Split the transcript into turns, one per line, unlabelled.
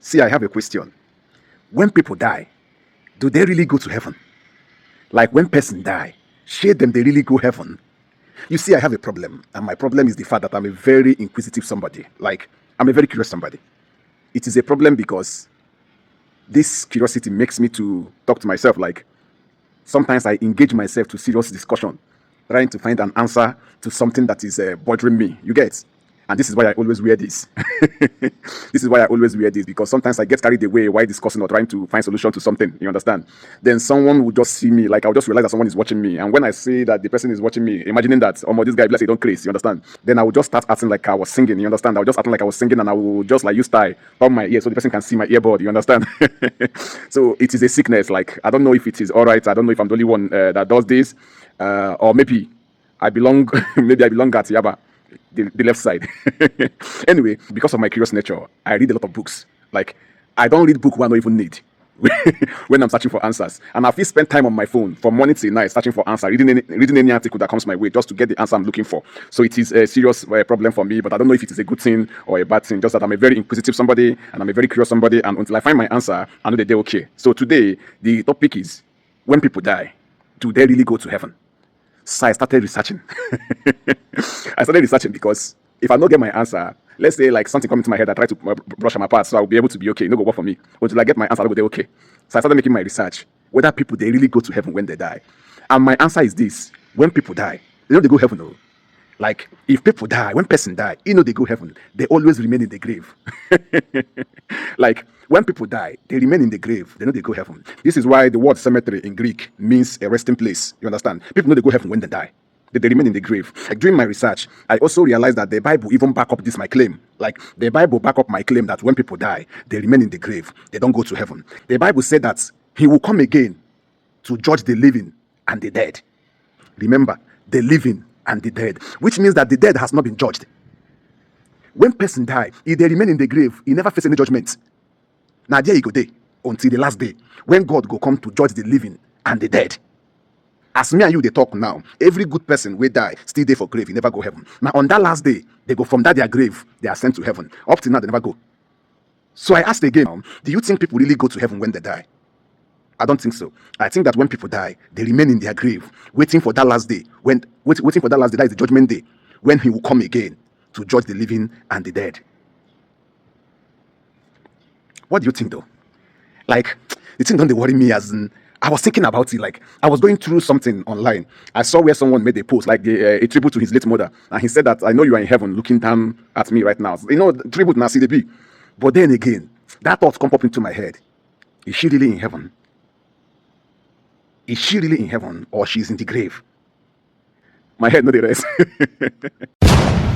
See, I have a question. When people die, do they really go to heaven? Like when person die, share them, they really go heaven. You see, I have a problem, and my problem is the fact that I'm a very inquisitive somebody. Like, I'm a very curious somebody. It is a problem because this curiosity makes me to talk to myself. Like, sometimes I engage myself to serious discussion, trying to find an answer to something that is bothering me. You get? And this is why I always wear this. This is why I always wear this, because sometimes I get carried away while discussing or trying to find solution to something. You understand? Then someone will just see me, like I'll just realize that someone is watching me. And when I see that the person is watching me, imagining that, oh, this guy, bless you, don't crazy. You understand? Then I will just start acting like I was singing. You understand? I will just acting like I was singing, and I will just like use tie on my ear so the person can see my earbud. You understand? So it is a sickness. Like, I don't know if it is all right. I don't know if I'm the only one that does this, or maybe I belong. Maybe I belong at Yaba, the left side. Anyway, because of my curious nature, I read a lot of books. Like, I don't read book one I don't even need when I'm searching for answers. And I've spent time on my phone from morning till night searching for answers, reading any article that comes my way just to get the answer I'm looking for. So it is a serious problem for me, but I don't know if it is a good thing or a bad thing. Just that I'm a very inquisitive somebody and I'm a very curious somebody, and until I find my answer, I know that they're okay. So today, the topic is, when people die, do they really go to heaven? So I started researching. I started researching because if I don't get my answer, let's say like something coming to my head, I try to brush them apart so I'll be able to be okay. No go work for me. Until I get my answer, I'll be okay. So I started making my research whether people they really go to heaven when they die. And my answer is this: when people die, they go heaven. No. Like, if people die, when person die, they go heaven. They always remain in the grave. Like, when people die, they remain in the grave. They know they go heaven. This is why the word cemetery in Greek means a resting place. You understand? People know they go heaven when they die. They remain in the grave. Like, during my research, I also realized that the Bible even back up this my claim. Like, the Bible back up my claim that when people die, they remain in the grave. They don't go to heaven. The Bible said that he will come again to judge the living and the dead. Remember, the living and the dead, which means that the dead has not been judged. When person die, if they remain in the grave, he never face any judgment. Now there you go, day until the last day when God go come to judge the living and the dead. As me and you they talk now, every good person will die still there for grave, he never go heaven. Now on that last day, they go from that their grave, they are sent to heaven. Up till now, they never go. So I asked again, do you think people really go to heaven when they die? I don't think so. I think that when people die, they remain in their grave, waiting for that last day. Waiting for that last day, that is the judgment day, when he will come again to judge the living and the dead. What do you think, though? Like, the thing don't worry me, as in, I was thinking about it. Like, I was going through something online. I saw where someone made a post, like a tribute to his late mother, and he said that, I know you are in heaven looking down at me right now. Tribute na CDB. But then again, that thought come up into my head. Is she really in heaven? Is she really in heaven, or she's in the grave? My head, no the rest.